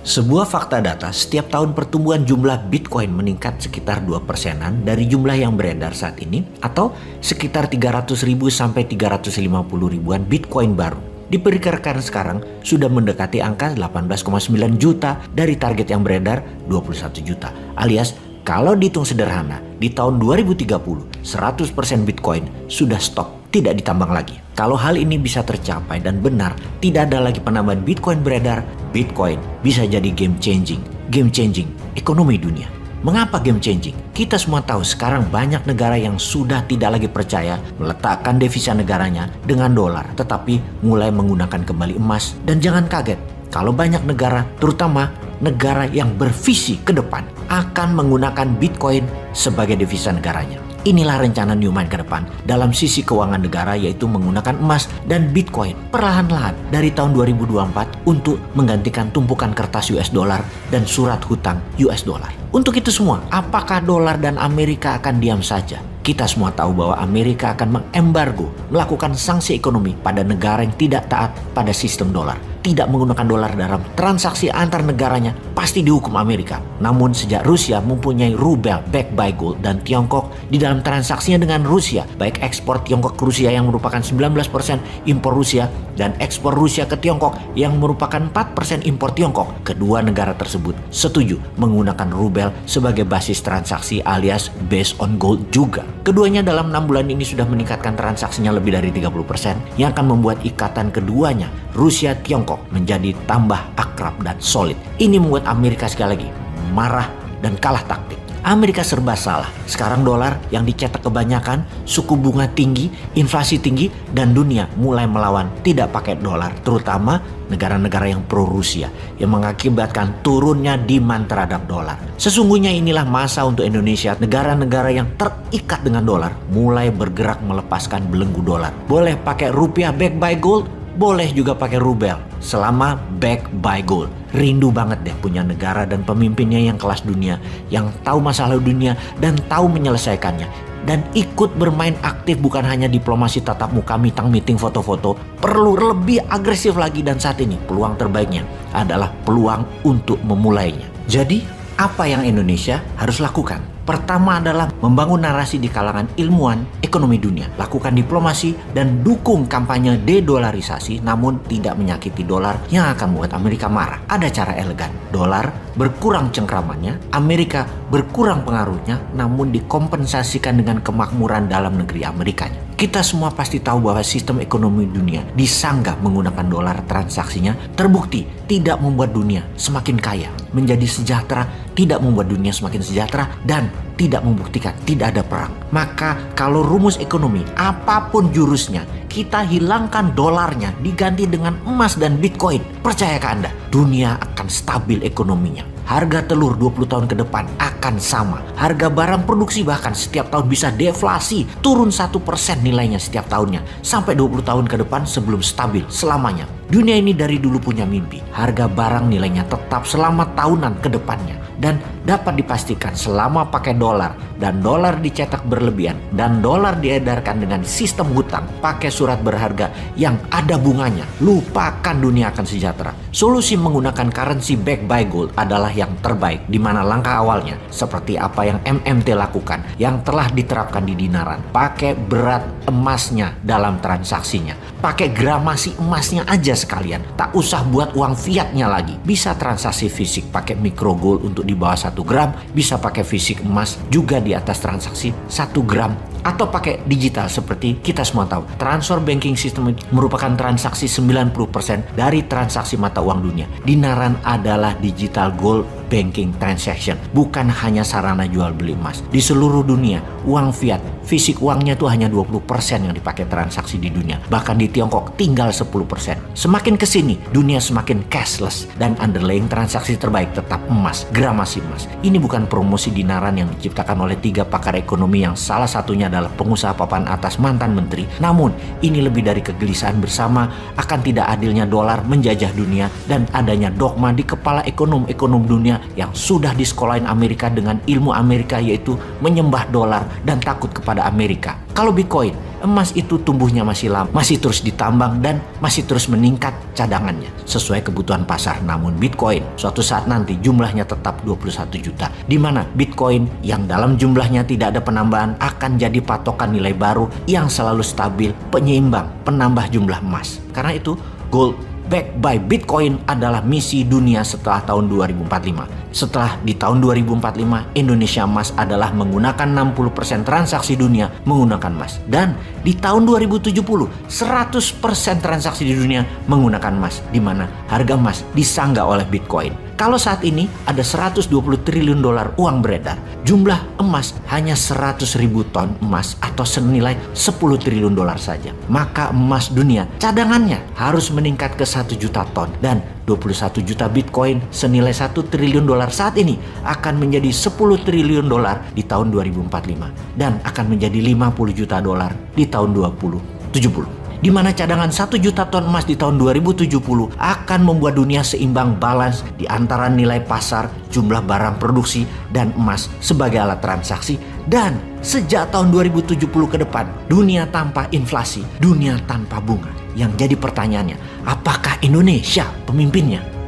Sebuah fakta data, setiap tahun pertumbuhan jumlah Bitcoin meningkat sekitar 2%-an dari jumlah yang beredar saat ini, atau sekitar 300.000 sampai 350 ribuan Bitcoin baru. Diperkirakan sekarang sudah mendekati angka 18,9 juta dari target yang beredar 21 juta. Alias kalau dihitung sederhana, di tahun 2030, 100% Bitcoin sudah stop, tidak ditambang lagi. Kalau hal ini bisa tercapai dan benar, tidak ada lagi penambahan Bitcoin beredar, Bitcoin bisa jadi game changing ekonomi dunia. Mengapa game changing? Kita semua tahu sekarang banyak negara yang sudah tidak lagi percaya meletakkan devisa negaranya dengan dolar, tetapi mulai menggunakan kembali emas. Dan jangan kaget, kalau banyak negara, terutama negara yang bervisi ke depan, akan menggunakan Bitcoin sebagai devisa negaranya. Inilah rencana Newmind ke depan dalam sisi keuangan negara, yaitu menggunakan emas dan Bitcoin perlahan-lahan dari tahun 2024 untuk menggantikan tumpukan kertas US dollar dan surat hutang US dollar. Untuk itu semua, apakah dolar dan Amerika akan diam saja? Kita semua tahu bahwa Amerika akan mengembargo, melakukan sanksi ekonomi pada negara yang tidak taat pada sistem dolar. Tidak menggunakan dolar dalam transaksi antar negaranya pasti dihukum Amerika. Namun sejak Rusia mempunyai rubel backed by gold dan Tiongkok di dalam transaksinya dengan Rusia, baik ekspor Tiongkok ke Rusia yang merupakan 19% impor Rusia dan ekspor Rusia ke Tiongkok yang merupakan 4% impor Tiongkok, kedua negara tersebut setuju menggunakan rubel sebagai basis transaksi alias based on gold juga. Keduanya dalam 6 bulan ini sudah meningkatkan transaksinya lebih dari 30% yang akan membuat ikatan keduanya Rusia Tiongkok menjadi tambah akrab dan solid. Ini membuat Amerika sekali lagi marah dan kalah taktik. Amerika serba salah. Sekarang dolar yang dicetak kebanyakan, suku bunga tinggi, inflasi tinggi, dan dunia mulai melawan tidak pakai dolar, terutama negara-negara yang pro Rusia yang mengakibatkan turunnya demand terhadap dolar. Sesungguhnya inilah masa untuk Indonesia, negara-negara yang terikat dengan dolar mulai bergerak melepaskan belenggu dolar. Boleh pakai rupiah backed by gold, boleh juga pakai rubel selama backed by gold. Rindu banget deh punya negara dan pemimpinnya yang kelas dunia, yang tahu masalah dunia dan tahu menyelesaikannya, dan ikut bermain aktif, bukan hanya diplomasi tatap muka, meeting foto-foto. Perlu lebih agresif lagi, dan saat ini peluang terbaiknya adalah peluang untuk memulainya. Jadi apa yang Indonesia harus lakukan? Pertama adalah membangun narasi di kalangan ilmuwan ekonomi dunia. Lakukan diplomasi dan dukung kampanye dedolarisasi, namun tidak menyakiti dolar yang akan membuat Amerika marah. Ada cara elegan. Dolar berkurang cengkramannya, Amerika berkurang pengaruhnya, namun dikompensasikan dengan kemakmuran dalam negeri Amerikanya. Kita semua pasti tahu bahwa sistem ekonomi dunia disanggah menggunakan dolar transaksinya, terbukti tidak membuat dunia semakin kaya, menjadi sejahtera, tidak membuat dunia semakin sejahtera, dan tidak membuktikan tidak ada perang. Maka kalau rumus ekonomi apapun jurusnya, kita hilangkan dolarnya diganti dengan emas dan Bitcoin, percayakah Anda, dunia akan stabil ekonominya. Harga telur 20 tahun ke depan akan sama. Harga barang produksi bahkan setiap tahun bisa deflasi, turun 1% nilainya setiap tahunnya, sampai 20 tahun ke depan sebelum stabil selamanya. Dunia ini dari dulu punya mimpi. Harga barang nilainya tetap selama tahunan ke depannya. Dan dapat dipastikan selama pakai dolar dan dolar dicetak berlebihan dan dolar diedarkan dengan sistem hutang pakai surat berharga yang ada bunganya, lupakan dunia akan sejahtera. Solusi menggunakan currency backed by gold adalah yang terbaik, di mana langkah awalnya seperti apa yang MMT lakukan yang telah diterapkan di dinaran. Pakai berat emasnya dalam transaksinya, pakai gramasi emasnya aja sekalian, tak usah buat uang fiatnya lagi. Bisa transaksi fisik pakai micro gold untuk di bawah 1 gram, bisa pakai fisik emas juga di atas transaksi 1 gram, atau pakai digital seperti kita semua tahu. Transfer banking system merupakan transaksi 90% dari transaksi mata uang dunia. Dinaran adalah digital gold banking transaction, bukan hanya sarana jual beli emas. Di seluruh dunia, uang fiat, fisik uangnya tuh hanya 20% yang dipakai transaksi di dunia. Bahkan di Tiongkok tinggal 10%. Semakin kesini, dunia semakin cashless, dan underlying transaksi terbaik tetap emas, gramasi emas. Ini bukan promosi dinaran yang diciptakan oleh 3 pakar ekonomi yang salah satunya adalah pengusaha papan atas mantan menteri. Namun, ini lebih dari kegelisahan bersama akan tidak adilnya dolar menjajah dunia dan adanya dogma di kepala ekonom-ekonom dunia yang sudah disekolahin Amerika dengan ilmu Amerika, yaitu menyembah dolar dan takut kepada Amerika. Kalau Bitcoin emas itu tumbuhnya masih lama, masih terus ditambang dan masih terus meningkat cadangannya sesuai kebutuhan pasar. Namun Bitcoin suatu saat nanti jumlahnya tetap 21 juta, di mana Bitcoin yang dalam jumlahnya tidak ada penambahan akan jadi patokan nilai baru yang selalu stabil, penyeimbang, penambah jumlah emas. Karena itu gold backed by Bitcoin adalah misi dunia setelah tahun 2045. Setelah di tahun 2045, Indonesia Emas adalah menggunakan 60% transaksi dunia menggunakan emas. Dan di tahun 2070, 100% transaksi di dunia menggunakan emas, di mana harga emas disanggah oleh Bitcoin. Kalau saat ini ada 120 triliun dolar uang beredar, jumlah emas hanya 100 ribu ton emas atau senilai 10 triliun dolar saja. Maka emas dunia cadangannya harus meningkat ke 1 juta ton, dan 21 juta Bitcoin senilai 1 triliun dolar saat ini akan menjadi 10 triliun dolar di tahun 2045 dan akan menjadi 50 juta dolar di tahun 2070. Di mana cadangan 1 juta ton emas di tahun 2070 akan membuat dunia seimbang, balance di antara nilai pasar, jumlah barang produksi, dan emas sebagai alat transaksi. Dan sejak tahun 2070 ke depan, dunia tanpa inflasi, dunia tanpa bunga. Yang jadi pertanyaannya, apakah Indonesia pemimpinnya?